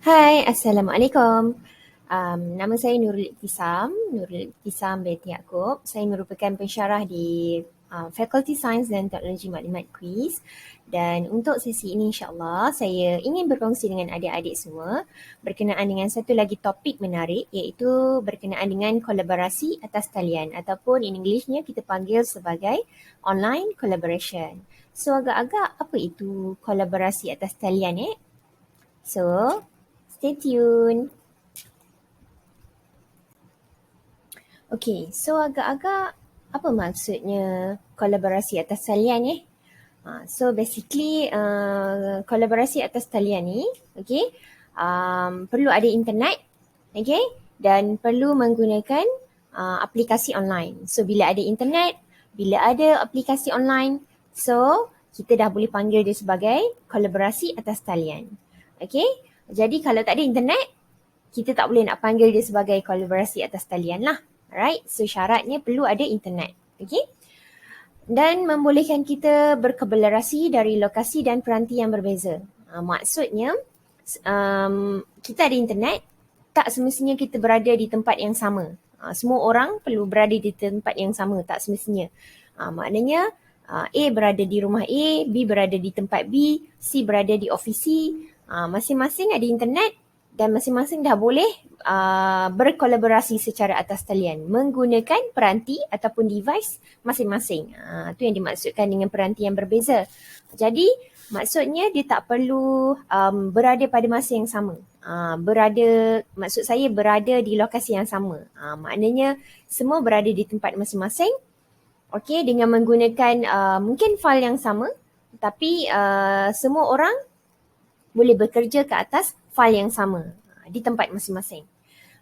Hai, Assalamualaikum. Nama saya Nurul Iktisam binti Yaakob. Saya merupakan pensyarah di Fakulti Sains dan Teknologi Maklumat Quiz. Dan untuk sesi ini insyaAllah saya ingin berkongsi dengan adik-adik semua berkenaan dengan satu lagi topik menarik, iaitu berkenaan dengan kolaborasi atas talian ataupun in Englishnya kita panggil sebagai online collaboration. So agak-agak apa itu kolaborasi atas talian So, stay tuned. Okay, so agak-agak apa maksudnya kolaborasi atas talian So basically kolaborasi atas talian ni, okay, perlu ada internet, okay, dan perlu menggunakan aplikasi online. So bila ada internet, bila ada aplikasi online, so kita dah boleh panggil dia sebagai kolaborasi atas talian. Okay, jadi kalau tak ada internet, kita tak boleh nak panggil dia sebagai kolaborasi atas talian lah. Alright, so syaratnya perlu ada internet. Okay? Dan membolehkan kita berkolaborasi dari lokasi dan peranti yang berbeza. Maksudnya, kita ada internet, tak semestinya kita berada di tempat yang sama. Semua orang perlu berada di tempat yang sama, tak semestinya. Maknanya, A berada di rumah A, B berada di tempat B, C berada di ofis C. Masing-masing ada internet dan masing-masing dah boleh berkolaborasi secara atas talian menggunakan peranti ataupun device masing-masing. Itu yang dimaksudkan dengan peranti yang berbeza. Jadi maksudnya dia tak perlu berada pada masa yang sama. Maksud saya berada di lokasi yang sama. Maknanya semua berada di tempat masing-masing. Okey, dengan menggunakan mungkin file yang sama, tapi semua orang boleh bekerja ke atas file yang sama di tempat masing-masing.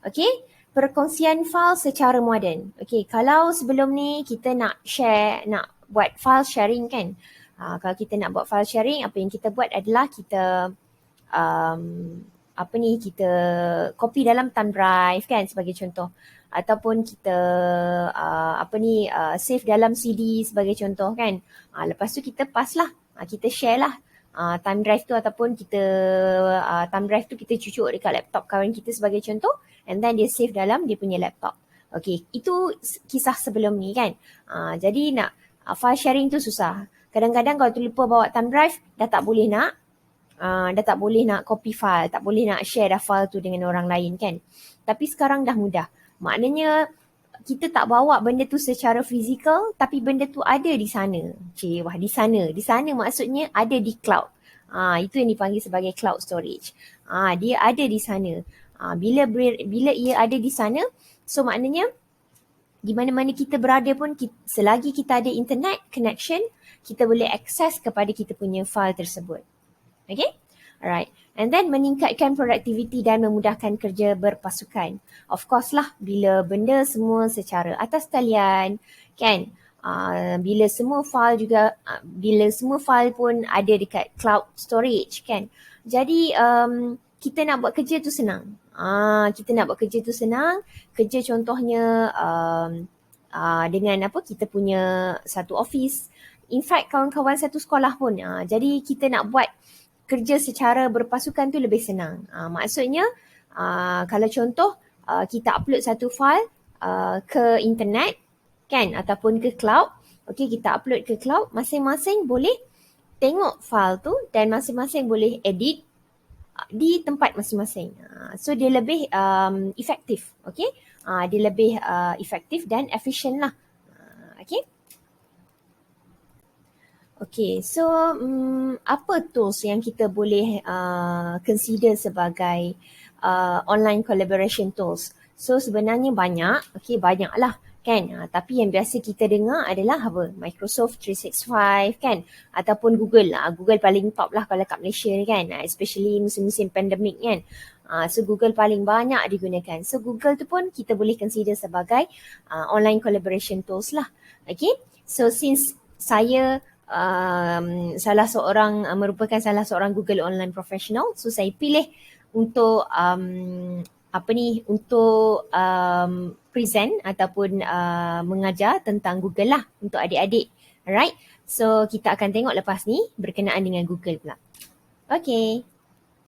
Okey, perkongsian file secara moden. Okey, kalau sebelum ni kita nak share, nak buat file sharing kan. Kalau kita nak buat file sharing, apa yang kita buat adalah kita kita copy dalam thumb drive kan sebagai contoh, ataupun kita save dalam CD sebagai contoh kan. Lepas tu kita pass lah, kita share lah thumb drive tu, ataupun kita thumb drive tu kita cucuk dekat laptop kawan kita sebagai contoh, and then dia save dalam dia punya laptop. Okay, itu kisah sebelum ni kan. Jadi nak file sharing tu susah. Kadang-kadang kalau terlupa bawa thumb drive, dah tak boleh nak copy file, tak boleh nak share dah file tu dengan orang lain kan. Tapi sekarang dah mudah. Maknanya kita tak bawa benda tu secara fizikal, tapi benda tu ada di sana. Di sana maksudnya ada di cloud. Itu yang dipanggil sebagai cloud storage. Dia ada di sana. Bila ia ada di sana, so maknanya di mana-mana kita berada pun, selagi kita ada internet connection, kita boleh akses kepada kita punya file tersebut. Okay? Alright. And then meningkatkan produktiviti dan memudahkan kerja berpasukan. Of course lah, bila benda semua secara atas talian kan, bila semua file pun ada dekat cloud storage kan. Jadi kita nak buat kerja tu senang. Kerja contohnya dengan kita punya satu office. In fact kawan-kawan satu sekolah pun. Jadi kita nak buat kerja secara berpasukan tu lebih senang. Maksudnya kalau contoh kita upload satu file ke internet kan, ataupun ke cloud. Okey, kita upload ke cloud, masing-masing boleh tengok file tu dan masing-masing boleh edit di tempat masing-masing. So dia lebih efektif. Okey, dia lebih efektif dan efisien lah. Okey. Okay, so apa tools yang kita boleh consider sebagai online collaboration tools? So sebenarnya banyak, banyak lah kan. Tapi yang biasa kita dengar adalah Microsoft 365 kan, ataupun Google lah. Google paling top lah kalau kat Malaysia ni kan, especially musim-musim pandemik kan. So Google paling banyak digunakan. So Google tu pun kita boleh consider sebagai online collaboration tools lah. Okay, so since saya merupakan salah seorang Google Online Professional, so saya pilih untuk present ataupun mengajar tentang Google lah untuk adik-adik. Alright, so kita akan tengok lepas ni berkenaan dengan Google pula. Okay.